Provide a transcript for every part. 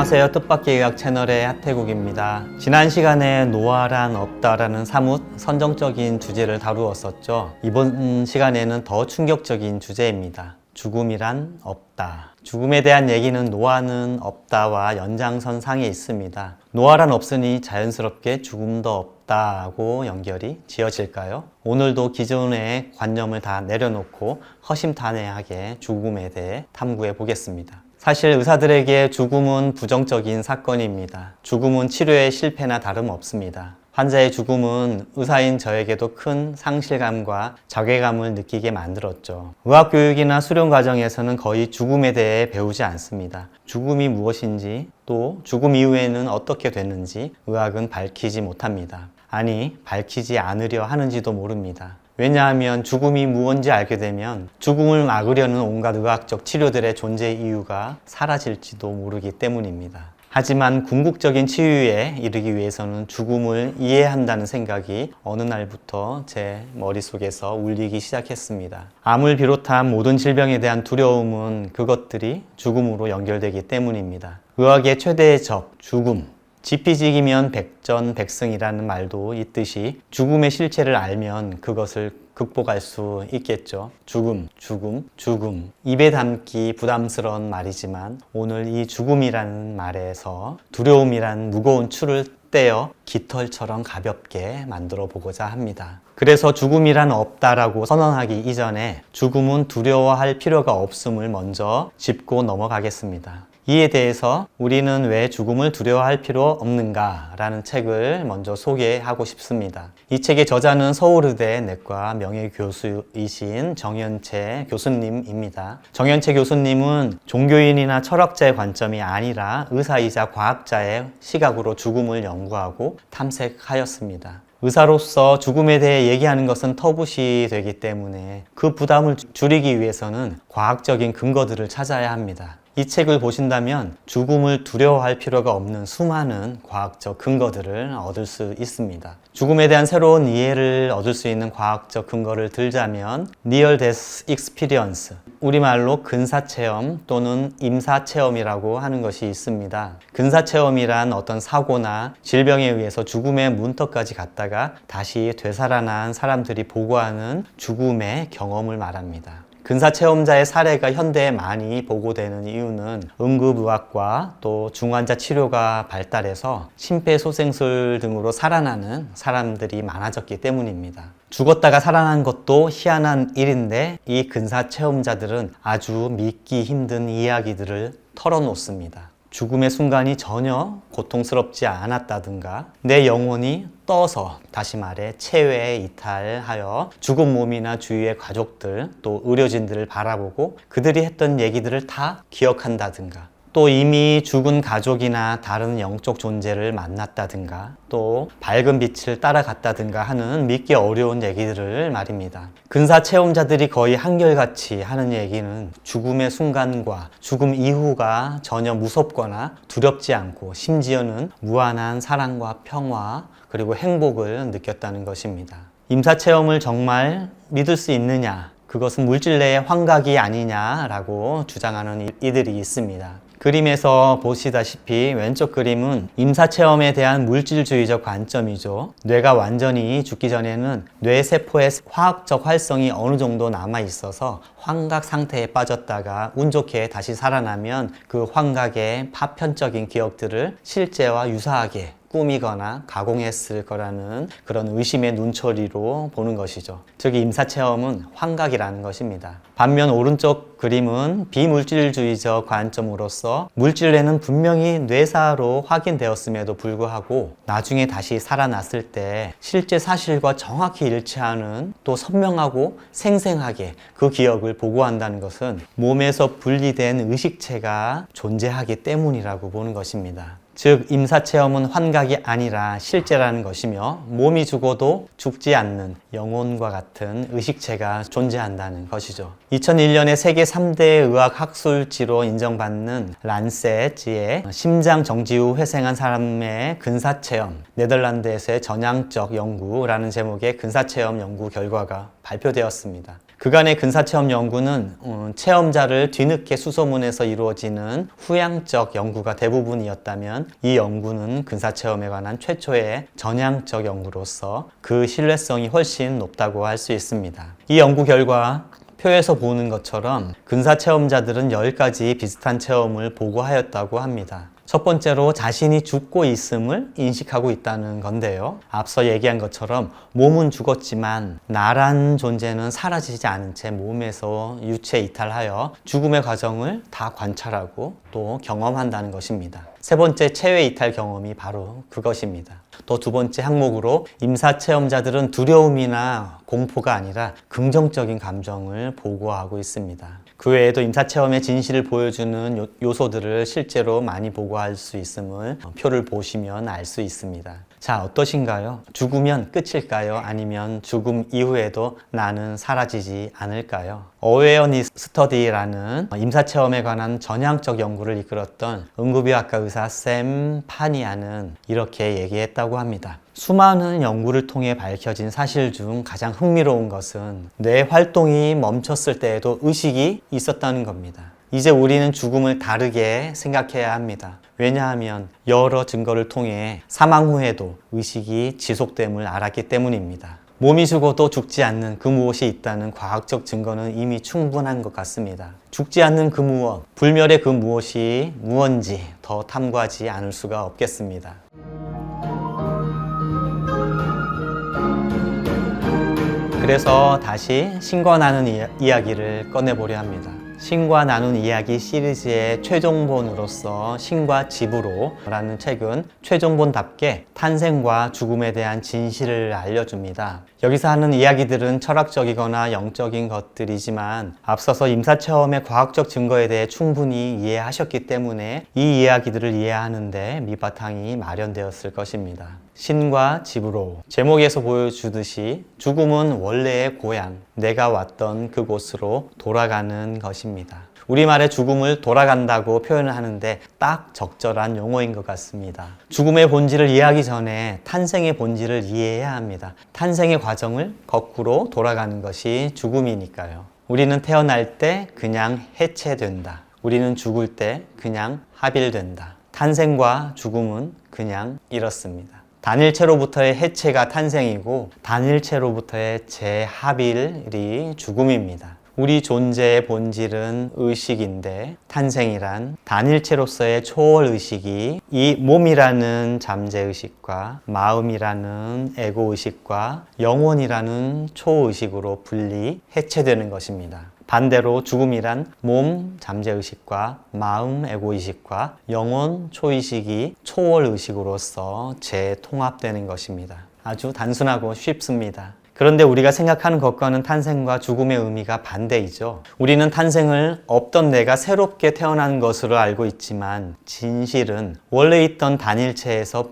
안녕하세요. 뜻밖의 의학 채널의 하태국입니다. 지난 시간에 노화란 없다라는 사뭇 선정적인 주제를 다루었었죠. 이번 시간에는 더 충격적인 주제입니다. 죽음이란 없다. 죽음에 대한 얘기는 노화는 없다와 연장선상에 있습니다. 노화란 없으니 자연스럽게 죽음도 없다고 연결이 지어질까요? 오늘도 기존의 관념을 다 내려놓고 허심탄회하게 죽음에 대해 탐구해 보겠습니다. 사실 의사들에게 죽음은 부정적인 사건입니다. 죽음은 치료의 실패나 다름없습니다. 환자의 죽음은 의사인 저에게도 큰 상실감과 자괴감을 느끼게 만들었죠. 의학교육이나 수련 과정에서는 거의 죽음에 대해 배우지 않습니다. 죽음이 무엇인지, 또 죽음 이후에는 어떻게 되는지 의학은 밝히지 못합니다. 아니, 밝히지 않으려 하는지도 모릅니다. 왜냐하면 죽음이 무언지 알게 되면 죽음을 막으려는 온갖 의학적 치료들의 존재 이유가 사라질지도 모르기 때문입니다. 하지만 궁극적인 치유에 이르기 위해서는 죽음을 이해한다는 생각이 어느 날부터 제 머릿속에서 울리기 시작했습니다. 암을 비롯한 모든 질병에 대한 두려움은 그것들이 죽음으로 연결되기 때문입니다. 의학의 최대의 적, 죽음. 지피지기면 백전백승이라는 말도 있듯이 죽음의 실체를 알면 그것을 극복할 수 있겠죠. 죽음. 입에 담기 부담스러운 말이지만 오늘 이 죽음이라는 말에서 두려움이란 무거운 추를 떼어 깃털처럼 가볍게 만들어 보고자 합니다. 그래서 죽음이란 없다라고 선언하기 이전에 죽음은 두려워할 필요가 없음을 먼저 짚고 넘어가겠습니다. 이에 대해서 우리는 왜 죽음을 두려워할 필요 없는가 라는 책을 먼저 소개하고 싶습니다. 이 책의 저자는 서울의대 내과 명예교수이신 정현채 교수님입니다. 정현채 교수님은 종교인이나 철학자의 관점이 아니라 의사이자 과학자의 시각으로 죽음을 연구하고 탐색하였습니다. 의사로서 죽음에 대해 얘기하는 것은 터부시 되기 때문에 그 부담을 줄이기 위해서는 과학적인 근거들을 찾아야 합니다. 이 책을 보신다면 죽음을 두려워할 필요가 없는 수많은 과학적 근거들을 얻을 수 있습니다. 죽음에 대한 새로운 이해를 얻을 수 있는 과학적 근거를 들자면 Near Death Experience, 우리말로 근사체험 또는 임사체험이라고 하는 것이 있습니다. 근사체험이란 어떤 사고나 질병에 의해서 죽음의 문턱까지 갔다가 다시 되살아난 사람들이 보고하는 죽음의 경험을 말합니다. 근사체험자의 사례가 현대에 많이 보고되는 이유는 응급의학과 또 중환자 치료가 발달해서 심폐소생술 등으로 살아나는 사람들이 많아졌기 때문입니다. 죽었다가 살아난 것도 희한한 일인데 이 근사체험자들은 아주 믿기 힘든 이야기들을 털어놓습니다. 죽음의 순간이 전혀 고통스럽지 않았다든가 내 영혼이 떠서, 다시 말해 체외에 이탈하여 죽은 몸이나 주위의 가족들 또 의료진들을 바라보고 그들이 했던 얘기들을 다 기억한다든가, 또 이미 죽은 가족이나 다른 영적 존재를 만났다든가 또 밝은 빛을 따라갔다든가 하는 믿기 어려운 얘기들을 말입니다. 근사 체험자들이 거의 한결같이 하는 얘기는 죽음의 순간과 죽음 이후가 전혀 무섭거나 두렵지 않고 심지어는 무한한 사랑과 평화 그리고 행복을 느꼈다는 것입니다. 임사체험을 정말 믿을 수 있느냐? 그것은 물질 내의 환각이 아니냐라고 주장하는 이들이 있습니다. 그림에서 보시다시피 왼쪽 그림은 임사체험에 대한 물질주의적 관점이죠. 뇌가 완전히 죽기 전에는 뇌세포의 화학적 활성이 어느 정도 남아 있어서 환각 상태에 빠졌다가 운 좋게 다시 살아나면 그 환각의 파편적인 기억들을 실제와 유사하게 꾸미거나 가공했을 거라는 그런 의심의 눈초리로 보는 것이죠. 즉 임사체험은 환각이라는 것입니다. 반면 오른쪽 그림은 비물질주의적 관점으로서 물질에는 분명히 뇌사로 확인되었음에도 불구하고 나중에 다시 살아났을 때 실제 사실과 정확히 일치하는 또 선명하고 생생하게 그 기억을 보고한다는 것은 몸에서 분리된 의식체가 존재하기 때문이라고 보는 것입니다. 즉 임사체험은 환각이 아니라 실제라는 것이며 몸이 죽어도 죽지 않는 영혼과 같은 의식체가 존재한다는 것이죠. 2001년에 세계 3대 의학 학술지로 인정받는 란셋지의 심장 정지 후 회생한 사람의 근사체험, 네덜란드에서의 전향적 연구라는 제목의 근사체험 연구 결과가 발표되었습니다. 그간의 근사체험 연구는 체험자를 뒤늦게 수소문해서 이루어지는 후향적 연구가 대부분이었다면 이 연구는 근사체험에 관한 최초의 전향적 연구로서 그 신뢰성이 훨씬 높다고 할 수 있습니다. 이 연구 결과 표에서 보는 것처럼 근사체험자들은 10가지 비슷한 체험을 보고하였다고 합니다. 첫 번째로 자신이 죽고 있음을 인식하고 있다는 건데요. 앞서 얘기한 것처럼 몸은 죽었지만 나란 존재는 사라지지 않은 채 몸에서 유체 이탈하여 죽음의 과정을 다 관찰하고 또 경험한다는 것입니다. 세 번째 체외 이탈 경험이 바로 그것입니다. 또 두 번째 항목으로 임사 체험자들은 두려움이나 공포가 아니라 긍정적인 감정을 보고하고 있습니다. 그 외에도 임사 체험의 진실을 보여주는 요소들을 실제로 많이 보고할 수 있음을 표를 보시면 알 수 있습니다. 자, 어떠신가요? 죽으면 끝일까요? 아니면 죽음 이후에도 나는 사라지지 않을까요? 어웨어니스 스터디라는 임사체험에 관한 전향적 연구를 이끌었던 응급의학과 의사 샘 파니아는 이렇게 얘기했다고 합니다. 수많은 연구를 통해 밝혀진 사실 중 가장 흥미로운 것은 뇌 활동이 멈췄을 때에도 의식이 있었다는 겁니다. 이제 우리는 죽음을 다르게 생각해야 합니다. 왜냐하면 여러 증거를 통해 사망 후에도 의식이 지속됨을 알았기 때문입니다. 몸이 죽어도 죽지 않는 그 무엇이 있다는 과학적 증거는 이미 충분한 것 같습니다. 죽지 않는 그 무엇, 불멸의 그 무엇이 무언지 더 탐구하지 않을 수가 없겠습니다. 그래서 다시 신과 나눈 이야기를 꺼내보려 합니다. 신과 나눈 이야기 시리즈의 최종본으로서 신과 집으로 라는 책은 최종본답게 탄생과 죽음에 대한 진실을 알려줍니다. 여기서 하는 이야기들은 철학적이거나 영적인 것들이지만 앞서서 임사체험의 과학적 증거에 대해 충분히 이해하셨기 때문에 이 이야기들을 이해하는데 밑바탕이 마련되었을 것입니다. 신과 집으로 제목에서 보여주듯이 죽음은 원래의 고향, 내가 왔던 그곳으로 돌아가는 것입니다. 우리말에 죽음을 돌아간다고 표현을 하는데 딱 적절한 용어인 것 같습니다. 죽음의 본질을 이해하기 전에 탄생의 본질을 이해해야 합니다. 탄생의 과정을 거꾸로 돌아가는 것이 죽음이니까요. 우리는 태어날 때 그냥 해체된다. 우리는 죽을 때 그냥 합일된다. 탄생과 죽음은 그냥 이렇습니다. 단일체로부터의 해체가 탄생이고 단일체로부터의 재합일이 죽음입니다. 우리 존재의 본질은 의식인데 탄생이란 단일체로서의 초월의식이 이 몸이라는 잠재의식과 마음이라는 에고의식과 영혼이라는 초의식으로 분리, 해체되는 것입니다. 반대로 죽음이란 몸, 잠재의식과 마음, 에고의식과 영혼, 초의식이 초월의식으로서 재통합되는 것입니다. 아주 단순하고 쉽습니다. 그런데 우리가 생각하는 것과는 탄생과 죽음의 의미가 반대이죠. 우리는 탄생을 없던 내가 새롭게 태어난 것으로 알고 있지만 진실은 원래 있던 단일체에서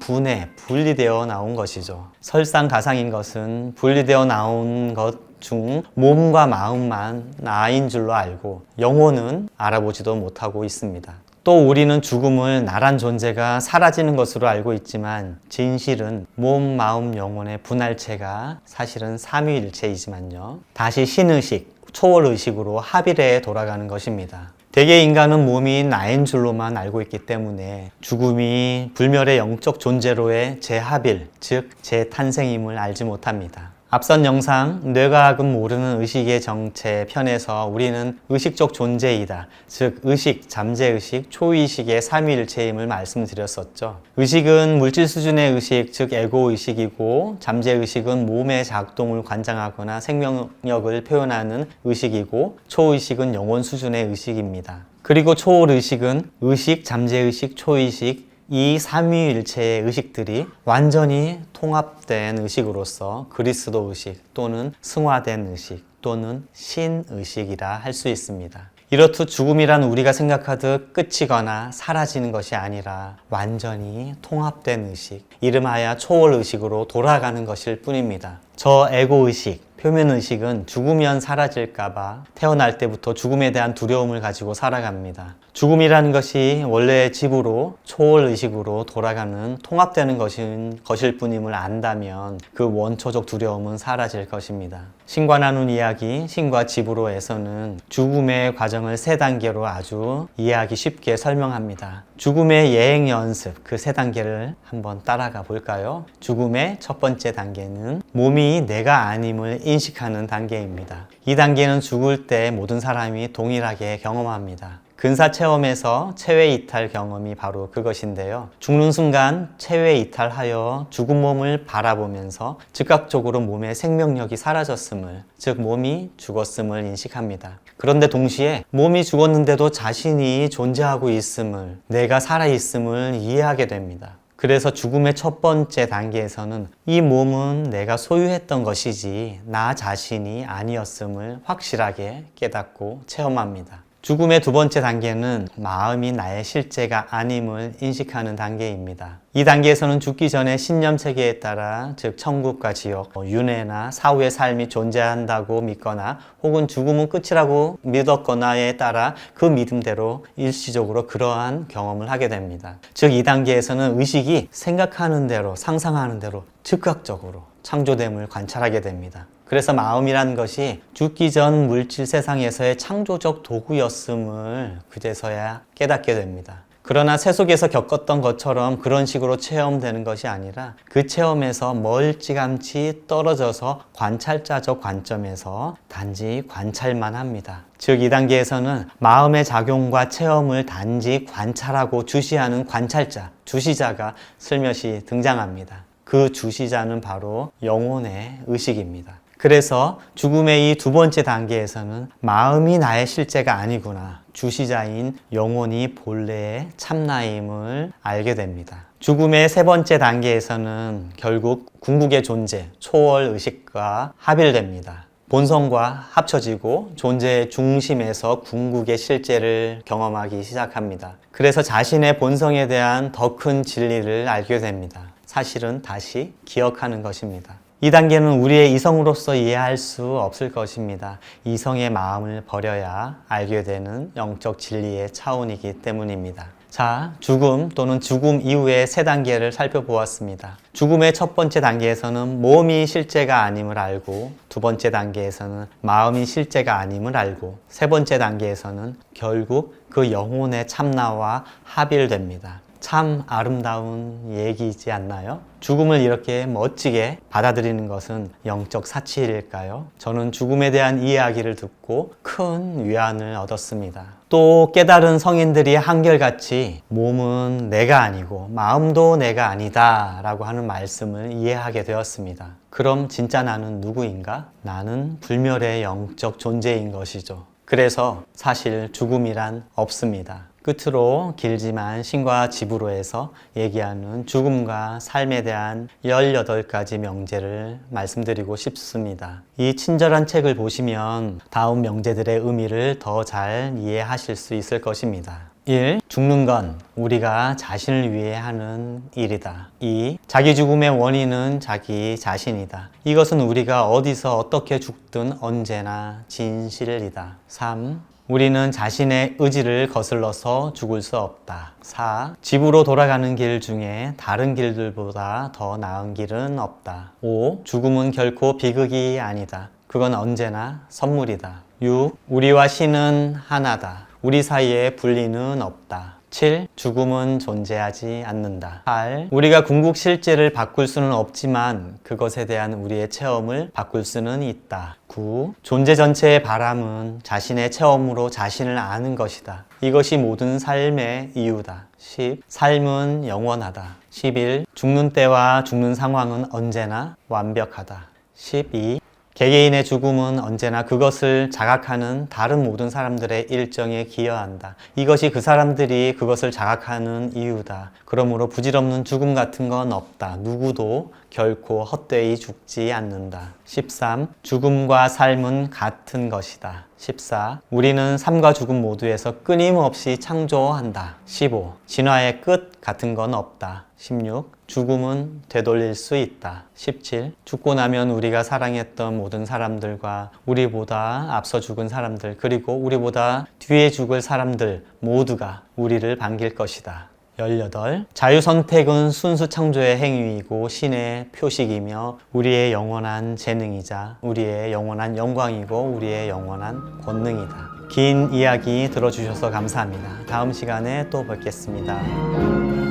분리되어 나온 것이죠. 설상가상인 것은 분리되어 나온 것 중 몸과 마음만 나인 줄로 알고 영혼은 알아보지도 못하고 있습니다. 또 우리는 죽음을 나란 존재가 사라지는 것으로 알고 있지만 진실은 몸, 마음, 영혼의 분할체가 사실은 삼위일체이지만요. 다시 신의식, 초월의식으로 합일해 돌아가는 것입니다. 대개 인간은 몸이 나인 줄로만 알고 있기 때문에 죽음이 불멸의 영적 존재로의 재합일, 즉 재탄생임을 알지 못합니다. 앞선 영상 뇌과학은 모르는 의식의 정체 편에서 우리는 의식적 존재이다. 즉 의식, 잠재의식, 초의식의 삼위일체임을 말씀드렸었죠. 의식은 물질 수준의 의식, 즉 에고의식이고 잠재의식은 몸의 작동을 관장하거나 생명력을 표현하는 의식이고 초의식은 영혼 수준의 의식입니다. 그리고 초월의식은 의식, 잠재의식, 초의식 이 삼위일체의 의식들이 완전히 통합된 의식으로서 그리스도 의식 또는 승화된 의식 또는 신의식이라 할 수 있습니다. 이렇듯 죽음이란 우리가 생각하듯 끝이거나 사라지는 것이 아니라 완전히 통합된 의식, 이름하여 초월의식으로 돌아가는 것일 뿐입니다. 저 에고의식, 표면의식은 죽으면 사라질까봐 태어날 때부터 죽음에 대한 두려움을 가지고 살아갑니다. 죽음이라는 것이 원래의 집으로 초월의식으로 돌아가는 통합되는 것일 뿐임을 안다면 그 원초적 두려움은 사라질 것입니다. 신과 나눈 이야기, 신과 집으로에서는 죽음의 과정을 3단계로 아주 이해하기 쉽게 설명합니다. 죽음의 예행 연습, 그 3단계를 한번 따라가 볼까요? 죽음의 첫 번째 단계는 몸이 내가 아님을 인식하는 단계입니다. 이 단계는 죽을 때 모든 사람이 동일하게 경험합니다. 근사 체험에서 체외 이탈 경험이 바로 그것인데요. 죽는 순간 체외 이탈하여 죽은 몸을 바라보면서 즉각적으로 몸의 생명력이 사라졌음을, 즉 몸이 죽었음을 인식합니다. 그런데 동시에 몸이 죽었는데도 자신이 존재하고 있음을, 내가 살아있음을 이해하게 됩니다. 그래서 죽음의 첫 번째 단계에서는 이 몸은 내가 소유했던 것이지 나 자신이 아니었음을 확실하게 깨닫고 체험합니다. 죽음의 두 번째 단계는 마음이 나의 실제가 아님을 인식하는 단계입니다. 이 단계에서는 죽기 전에 신념 체계에 따라, 즉 천국과 지옥, 윤회나 사후의 삶이 존재한다고 믿거나 혹은 죽음은 끝이라고 믿었거나에 따라 그 믿음대로 일시적으로 그러한 경험을 하게 됩니다. 즉 이 단계에서는 의식이 생각하는 대로, 상상하는 대로 즉각적으로 창조됨을 관찰하게 됩니다. 그래서 마음이란 것이 죽기 전 물질 세상에서의 창조적 도구였음을 그제서야 깨닫게 됩니다. 그러나 세속에서 겪었던 것처럼 그런 식으로 체험되는 것이 아니라 그 체험에서 멀찌감치 떨어져서 관찰자적 관점에서 단지 관찰만 합니다. 즉 이 단계에서는 마음의 작용과 체험을 단지 관찰하고 주시하는 관찰자, 주시자가 슬며시 등장합니다. 그 주시자는 바로 영혼의 의식입니다. 그래서 죽음의 이 두 번째 단계에서는 마음이 나의 실제가 아니구나, 주시자인 영혼이 본래의 참나임을 알게 됩니다. 죽음의 세 번째 단계에서는 결국 궁극의 존재, 초월의식과 합일됩니다. 본성과 합쳐지고 존재의 중심에서 궁극의 실제를 경험하기 시작합니다. 그래서 자신의 본성에 대한 더 큰 진리를 알게 됩니다. 사실은 다시 기억하는 것입니다. 이 단계는 우리의 이성으로서 이해할 수 없을 것입니다. 이성의 마음을 버려야 알게 되는 영적 진리의 차원이기 때문입니다. 자, 죽음 또는 죽음 이후의 3단계를 살펴보았습니다. 죽음의 첫 번째 단계에서는 몸이 실제가 아님을 알고, 두 번째 단계에서는 마음이 실제가 아님을 알고, 세 번째 단계에서는 결국 그 영혼의 참나와 합일됩니다. 참 아름다운 얘기이지 않나요? 죽음을 이렇게 멋지게 받아들이는 것은 영적 사치일까요? 저는 죽음에 대한 이야기를 듣고 큰 위안을 얻었습니다. 또 깨달은 성인들이 한결같이 몸은 내가 아니고 마음도 내가 아니다 라고 하는 말씀을 이해하게 되었습니다. 그럼 진짜 나는 누구인가? 나는 불멸의 영적 존재인 것이죠. 그래서 사실 죽음이란 없습니다. 끝으로 길지만 신과 집으로에서 얘기하는 죽음과 삶에 대한 18가지 명제를 말씀드리고 싶습니다. 이 친절한 책을 보시면 다음 명제들의 의미를 더 잘 이해하실 수 있을 것입니다. 1. 죽는 건 우리가 자신을 위해 하는 일이다. 2. 자기 죽음의 원인은 자기 자신이다. 이것은 우리가 어디서 어떻게 죽든 언제나 진실이다. 3. 우리는 자신의 의지를 거슬러서 죽을 수 없다. 4. 집으로 돌아가는 길 중에 다른 길들보다 더 나은 길은 없다. 5. 죽음은 결코 비극이 아니다. 그건 언제나 선물이다. 6. 우리와 신은 하나다. 우리 사이에 분리는 없다. 7. 죽음은 존재하지 않는다. 8. 우리가 궁극 실제를 바꿀 수는 없지만 그것에 대한 우리의 체험을 바꿀 수는 있다. 9. 존재 전체의 바람은 자신의 체험으로 자신을 아는 것이다. 이것이 모든 삶의 이유다. 10. 삶은 영원하다. 11. 죽는 때와 죽는 상황은 언제나 완벽하다. 12. 개개인의 죽음은 언제나 그것을 자각하는 다른 모든 사람들의 일정에 기여한다. 이것이 그 사람들이 그것을 자각하는 이유다. 그러므로 부질없는 죽음 같은 건 없다. 누구도 결코 헛되이 죽지 않는다. 13. 죽음과 삶은 같은 것이다. 14. 우리는 삶과 죽음 모두에서 끊임없이 창조한다. 15. 진화의 끝 같은 건 없다. 16. 죽음은 되돌릴 수 있다. 17. 죽고 나면 우리가 사랑했던 모든 사람들과 우리보다 앞서 죽은 사람들 그리고 우리보다 뒤에 죽을 사람들 모두가 우리를 반길 것이다. 18. 자유선택은 순수 창조의 행위이고 신의 표식이며 우리의 영원한 재능이자 우리의 영원한 영광이고 우리의 영원한 권능이다. 긴 이야기 들어주셔서 감사합니다. 다음 시간에 또 뵙겠습니다.